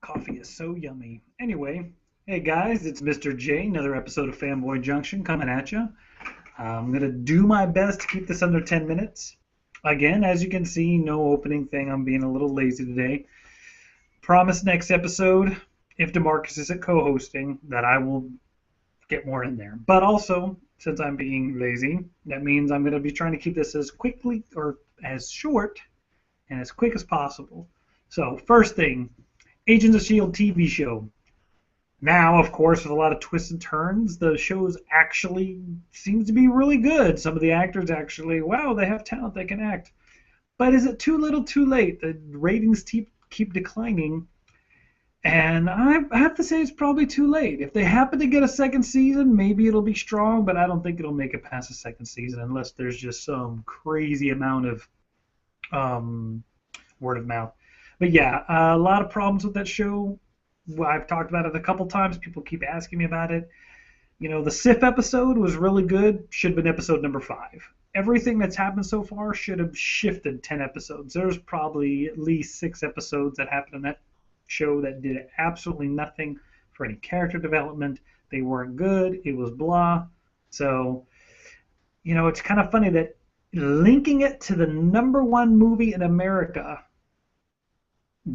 Coffee is so yummy. Anyway, hey guys, it's Mr. J, another episode of Fanboy JunKtion coming at you. I'm going to do my best to keep this under 10 minutes. Again, as you can see, no opening thing. I'm being a little lazy today. Promise next episode, if DeMarcus isn't co-hosting, that I will get more in there. But also, since I'm being lazy, that means I'm going to be trying to keep this as quickly or as short and as quick as possible. So, first thing, Agents of S.H.I.E.L.D. TV show. Now, of course, with a lot of twists and turns, the shows actually seems to be really good. Some of the actors actually, wow, they have talent, they can act. But is it too little, too late? The ratings keep declining, and I have to say it's probably too late. If they happen to get a second season, maybe it'll be strong, but I don't think it'll make it past the second season unless there's just some crazy amount of word of mouth. But yeah, a lot of problems with that show. I've talked about it a couple times. People keep asking me about it. You know, the Sif episode was really good. Should have been episode number 5. Everything that's happened so far should have shifted 10 episodes. There's probably at least 6 episodes that happened in that show that did absolutely nothing for any character development. They weren't good. It was blah. So, you know, it's kind of funny that linking it to the #1 movie in America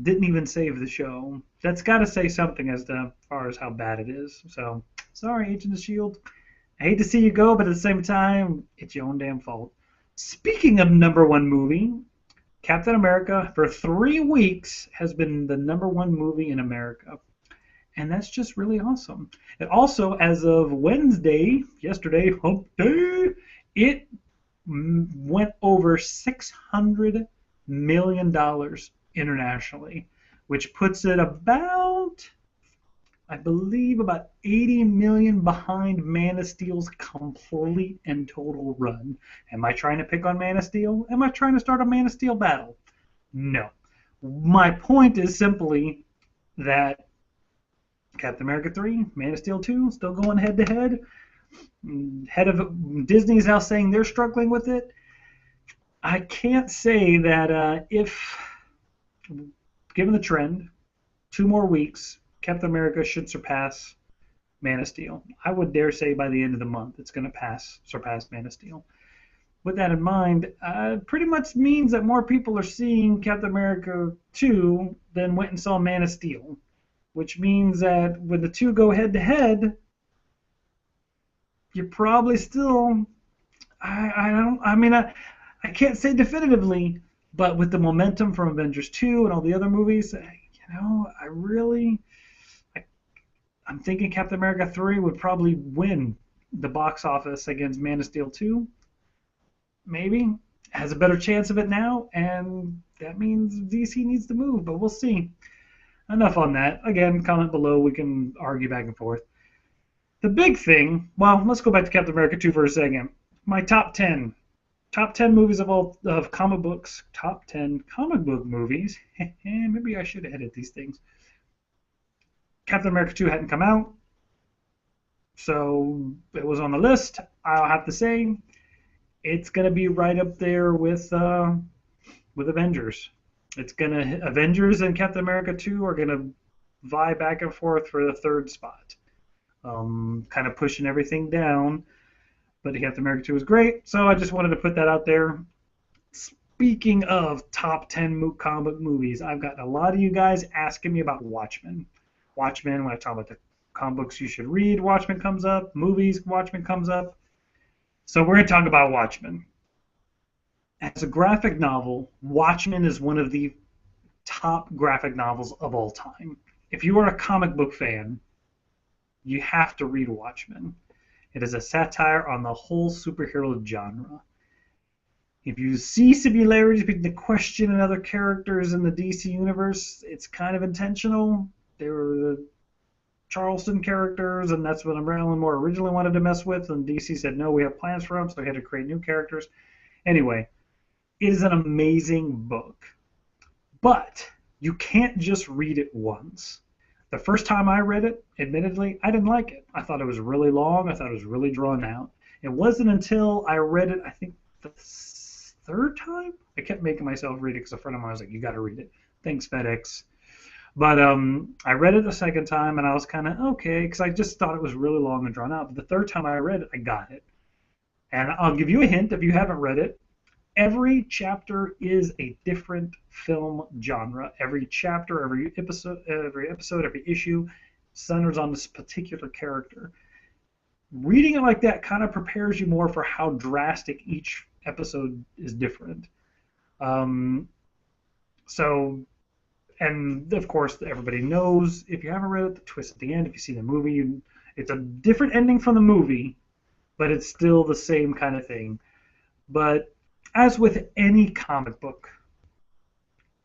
didn't even save the show. That's got to say something as far as how bad it is. So, sorry, Agent of S.H.I.E.L.D. I hate to see you go, but at the same time, it's your own damn fault. Speaking of #1 movie, Captain America for 3 weeks has been the #1 movie in America. And that's just really awesome. And also, as of Wednesday, yesterday, hump day, it went over $600 million internationally, which puts it about, I believe, about 80 million behind Man of Steel's complete and total run. Am I trying to pick on Man of Steel? Am I trying to start a Man of Steel battle? No. My point is simply that Captain America 3, Man of Steel 2, still going head to head. Head of Disney's now saying they're struggling with it. I can't say that if given the trend, 2 more weeks, Captain America should surpass Man of Steel. I would dare say by the end of the month it's going to surpass Man of Steel. With that in mind, pretty much means that more people are seeing Captain America 2 than went and saw Man of Steel, which means that when the two go head to head, you're probably still, I can't say definitively, but with the momentum from Avengers 2 and all the other movies, I'm thinking Captain America 3 would probably win the box office against Man of Steel 2. Maybe. Has a better chance of it now, and that means DC needs to move, but we'll see. Enough on that. Again, comment below. We can argue back and forth. The big thing, well, let's go back to Captain America 2 for a second. My top 10. Top 10 movies of comic books. Top 10 comic book movies. Maybe I should edit these things. Captain America 2 hadn't come out, so it was on the list. I'll have to say it's going to be right up there with Avengers. Avengers and Captain America 2 are going to vie back and forth for the 3rd spot. Kind of pushing everything down. But Captain America 2 was great, so I just wanted to put that out there. Speaking of top 10 comic movies, I've got a lot of you guys asking me about Watchmen. Watchmen, when I talk about the comic books you should read, Watchmen comes up. Movies, Watchmen comes up. So we're going to talk about Watchmen. As a graphic novel, Watchmen is one of the top graphic novels of all time. If you are a comic book fan, you have to read Watchmen. It is a satire on the whole superhero genre. If you see similarities between the Question and other characters in the DC universe, it's kind of intentional. They were the Charleston characters, and that's what Alan Moore originally wanted to mess with, and DC said, no, we have plans for them, so they had to create new characters. Anyway, it is an amazing book. But you can't just read it once. The first time I read it, admittedly, I didn't like it. I thought it was really long. I thought it was really drawn out. It wasn't until I read it, I think, the 3rd time? I kept making myself read it because a friend of mine was like, you got to read it. Thanks, FedEx. But I read it the second time and I was kind of okay because I just thought it was really long and drawn out. But the third time I read it, I got it. And I'll give you a hint if you haven't read it. Every chapter is a different film genre. Every chapter, every issue centers on this particular character. Reading it like that kind of prepares you more for how drastic each episode is different. Um, so, and of course, everybody knows if you haven't read it, the twist at the end. If you see the movie, it's a different ending from the movie, but it's still the same kind of thing. But as with any comic book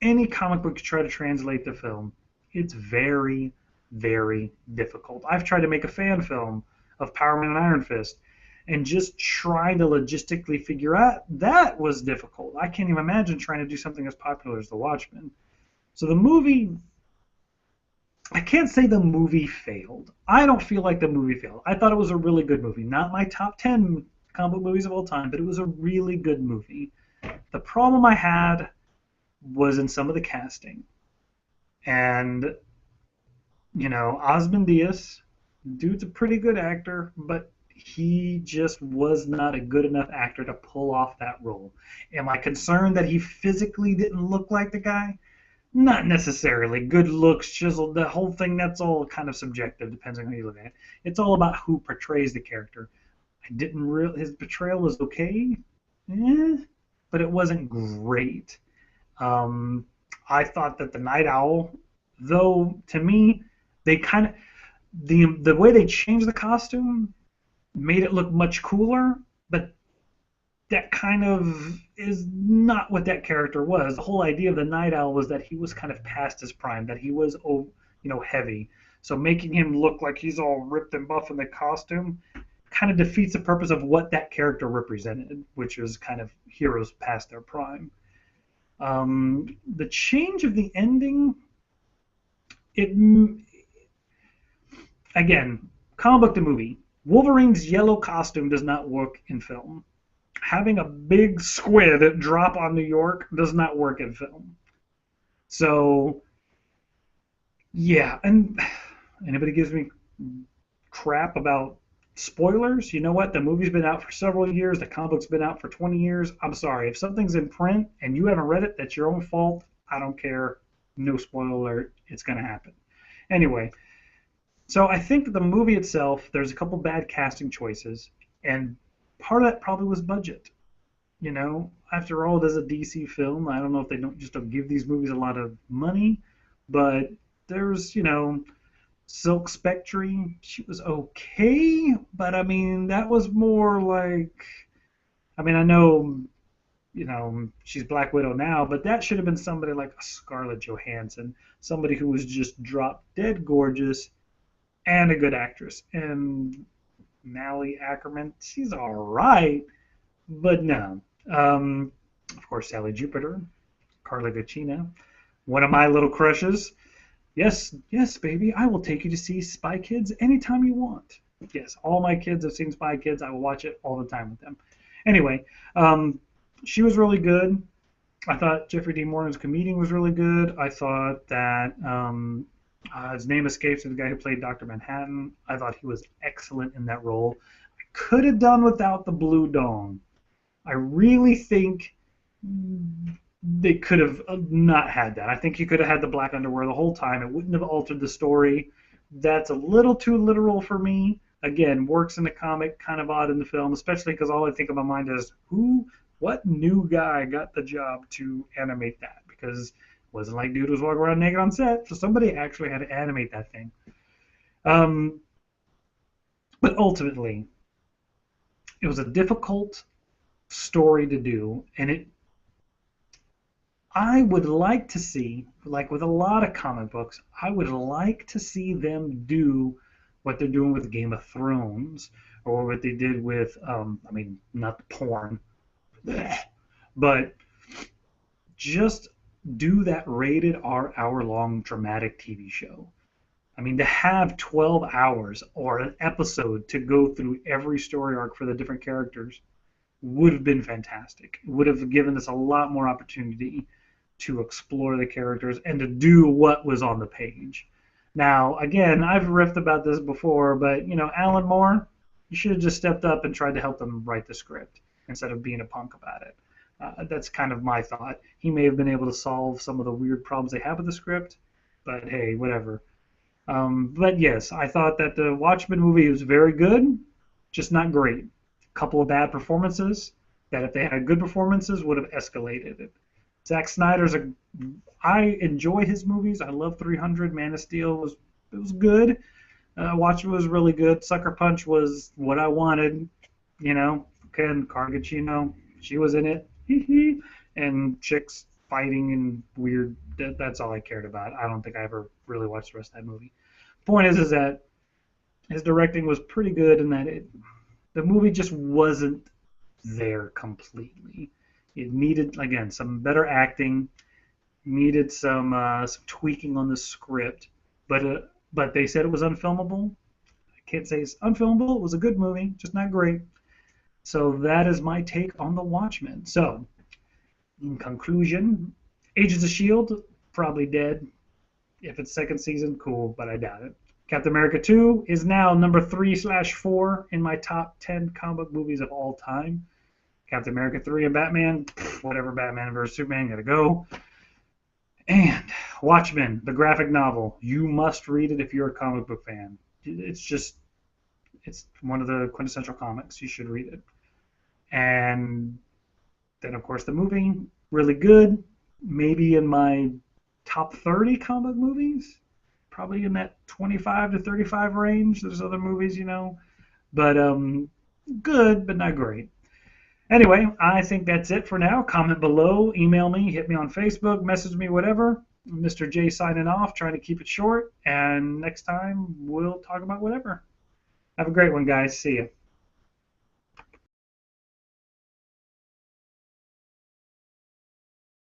you try to translate to film, it's very, very difficult. I've tried to make a fan film of Power Man and Iron Fist, and just trying to logistically figure out that was difficult. I can't even imagine trying to do something as popular as The Watchmen. So the movie, I can't say the movie failed. I don't feel like the movie failed. I thought it was a really good movie. Not my top 10 comic book movies of all time, but it was a really good movie. The problem I had was in some of the casting. And, Osmondius, dude's a pretty good actor, but he just was not a good enough actor to pull off that role. Am I concerned that he physically didn't look like the guy? Not necessarily. Good looks, chisel, the whole thing, that's all kind of subjective, depends on how you look at it. It's all about who portrays the character. I didn't really, his portrayal was okay, eh, but it wasn't great. Um, I thought that the Night Owl, though, to me, they kind of the way they changed the costume made it look much cooler, but that kind of is not what that character was. The whole idea of the Night Owl was that he was kind of past his prime, that he was, heavy. So making him look like he's all ripped and buff in the costume kind of defeats the purpose of what that character represented, which was kind of heroes past their prime. The change of the ending, it again, comic book to movie. Wolverine's yellow costume does not work in film. Having a big squid drop on New York does not work in film. So, yeah, and anybody gives me crap about spoilers, you know what? The movie's been out for several years. The comic book's been out for 20 years. I'm sorry. If something's in print and you haven't read it, that's your own fault. I don't care. No spoiler alert. It's going to happen. Anyway, so I think that the movie itself, there's a couple bad casting choices, and part of that probably was budget. After all, it is a DC film. I don't know if they don't give these movies a lot of money, but there's, Silk Spectre, she was okay, but I mean, that was more like, I mean, I know, she's Black Widow now, but that should have been somebody like a Scarlett Johansson, somebody who was just drop dead gorgeous and a good actress. And Mallie Ackerman, she's all right, but no. Of course, Sally Jupiter, Carla Gugino, one of my little crushes. Yes, yes, baby, I will take you to see Spy Kids anytime you want. Yes, all my kids have seen Spy Kids. I will watch it all the time with them. Anyway, she was really good. I thought Jeffrey Dean Morgan's comedian was really good. I thought that his name escapes me, the guy who played Dr. Manhattan. I thought he was excellent in that role. I could have done without the Blue Dome. I really think they could have not had that. I think he could have had the black underwear the whole time. It wouldn't have altered the story. That's a little too literal for me. Again, works in the comic, kind of odd in the film, especially because all I think in my mind is what new guy got the job to animate that? Because it wasn't like dude was walking around naked on set, so somebody actually had to animate that thing. But ultimately, it was a difficult story to do, and I would like to see, like with a lot of comic books, I would like to see them do what they're doing with Game of Thrones, or what they did with, I mean, not the porn, but just do that rated R hour-long dramatic TV show. I mean, to have 12 hours or an episode to go through every story arc for the different characters would have been fantastic. It would have given us a lot more opportunity to explore the characters and to do what was on the page. Now, again, I've riffed about this before, but Alan Moore, you should have just stepped up and tried to help them write the script instead of being a punk about it. That's kind of my thought. He may have been able to solve some of the weird problems they have with the script, but hey, whatever. But yes, I thought that the Watchmen movie was very good, just not great. A couple of bad performances that, if they had good performances, would have escalated it. Zack Snyder's I enjoy his movies. I love 300. Man of Steel was good. Watchmen was really good. Sucker Punch was what I wanted. Ken Cargacino, she was in it. And chicks fighting and weird. That's all I cared about. I don't think I ever really watched the rest of that movie. Point is that his directing was pretty good, and that the movie just wasn't there completely. It needed, again, some better acting, needed some tweaking on the script, but they said it was unfilmable. I can't say it's unfilmable. It was a good movie, just not great. So that is my take on The Watchmen. So, in conclusion, Agents of S.H.I.E.L.D. probably dead. If it's second season, cool, but I doubt it. Captain America 2 is now number 3/4 in my top 10 comic movies of all time. Captain America 3 and Batman, whatever, Batman vs. Superman, gotta go. And Watchmen, the graphic novel. You must read it if you're a comic book fan. It's one of the quintessential comics. You should read it. And then, of course, the movie, really good. Maybe in my top 30 comic movies. Probably in that 25 to 35 range. There's other movies, But good, but not great. Anyway, I think that's it for now. Comment below, email me, hit me on Facebook, message me, whatever. Mr. J signing off, trying to keep it short. And next time, we'll talk about whatever. Have a great one, guys. See ya.